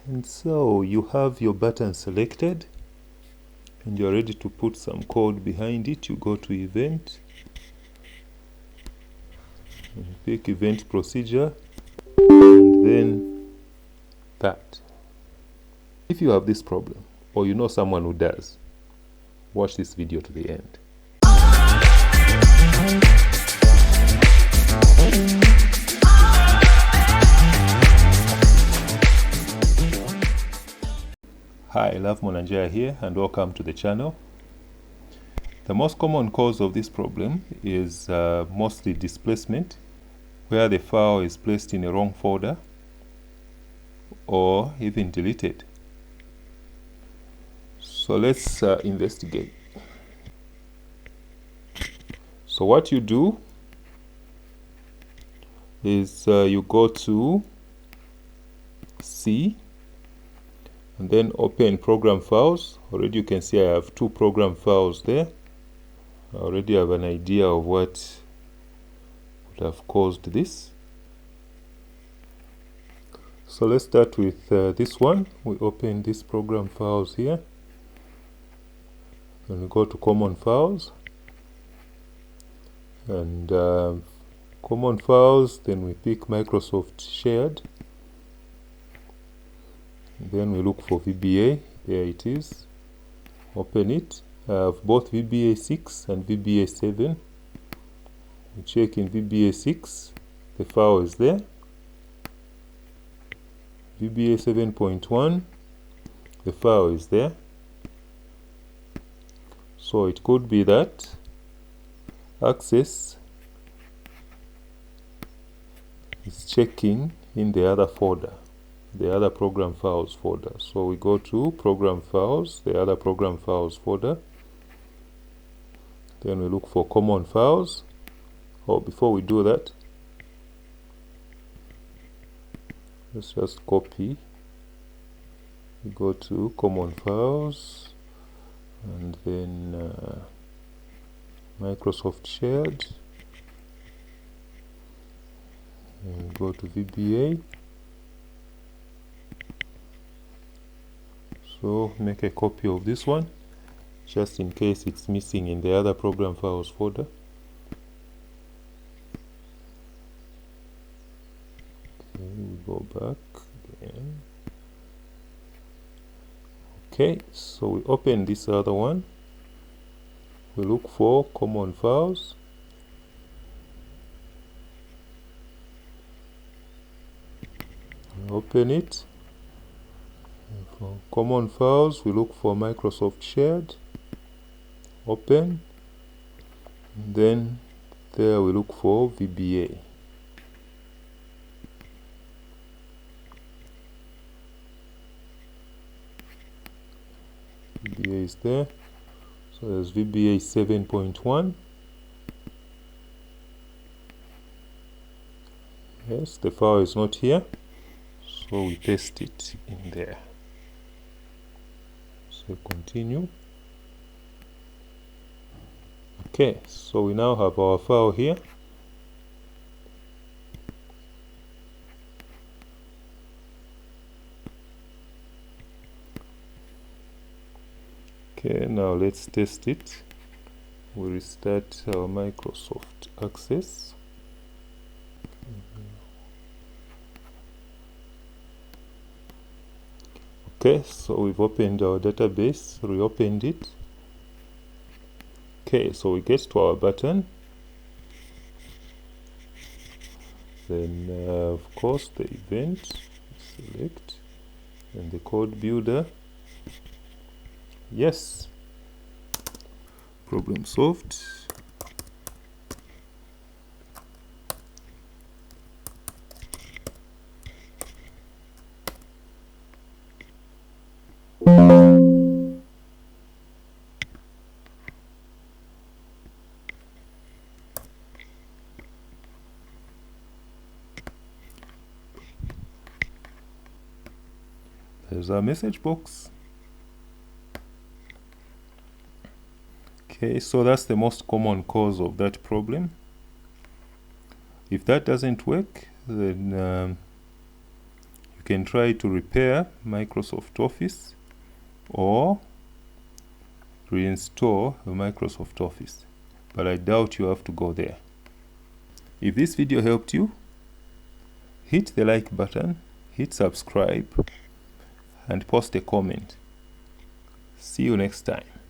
And so you have your button selected and you're ready to put some code behind it. You go to event and pick event procedure and then that. If you have this problem or you know someone who does, watch this video to the end. Hi, Love Monanjaya here and welcome to the channel. The most common cause of this problem is mostly displacement, where the file is placed in a wrong folder or even deleted. So let's investigate. So what you do is you go to C and then open program files. Already you can see I have 2 program files there. I already have an idea of what would have caused this. So let's start with this one. We open these program files here. Then we go to common files. And common files, then we pick Microsoft shared. Then we look for VBA, there it is. Open it. I have both VBE6 and VBE7. We check in VBE6, the file is there. VBE7.1, the file is there. So it could be that access is checking in the other folder, the other program files folder. So we go to program files, the other program files folder. Then we look for common files. Before we do that, let's just copy. We go to common files and then Microsoft shared. And go to VBA. So make a copy of this one, just in case it's missing in the other program files folder. Okay, we go back again. Okay, so we open this other one. We look for common files. Open it. For common files, we look for Microsoft shared. Open. And then there we look for VBA. VBA is there. So there's VBA 7.1. Yes, the file is not here. So we paste it in there. So continue. Okay, so we now have our file here. Okay, now let's test it. We restart our Microsoft Access. Okay, so we've opened our database, reopened it. Okay, so we get to our button. Then, of course, the event, select, and the code builder. Yes, problem solved. There's our message box. Okay, so that's the most common cause of that problem. If that doesn't work, then you can try to repair Microsoft Office or reinstall Microsoft Office, but I doubt you have to go there. If this video helped you, hit the like button, hit subscribe, and post a comment. See you next time.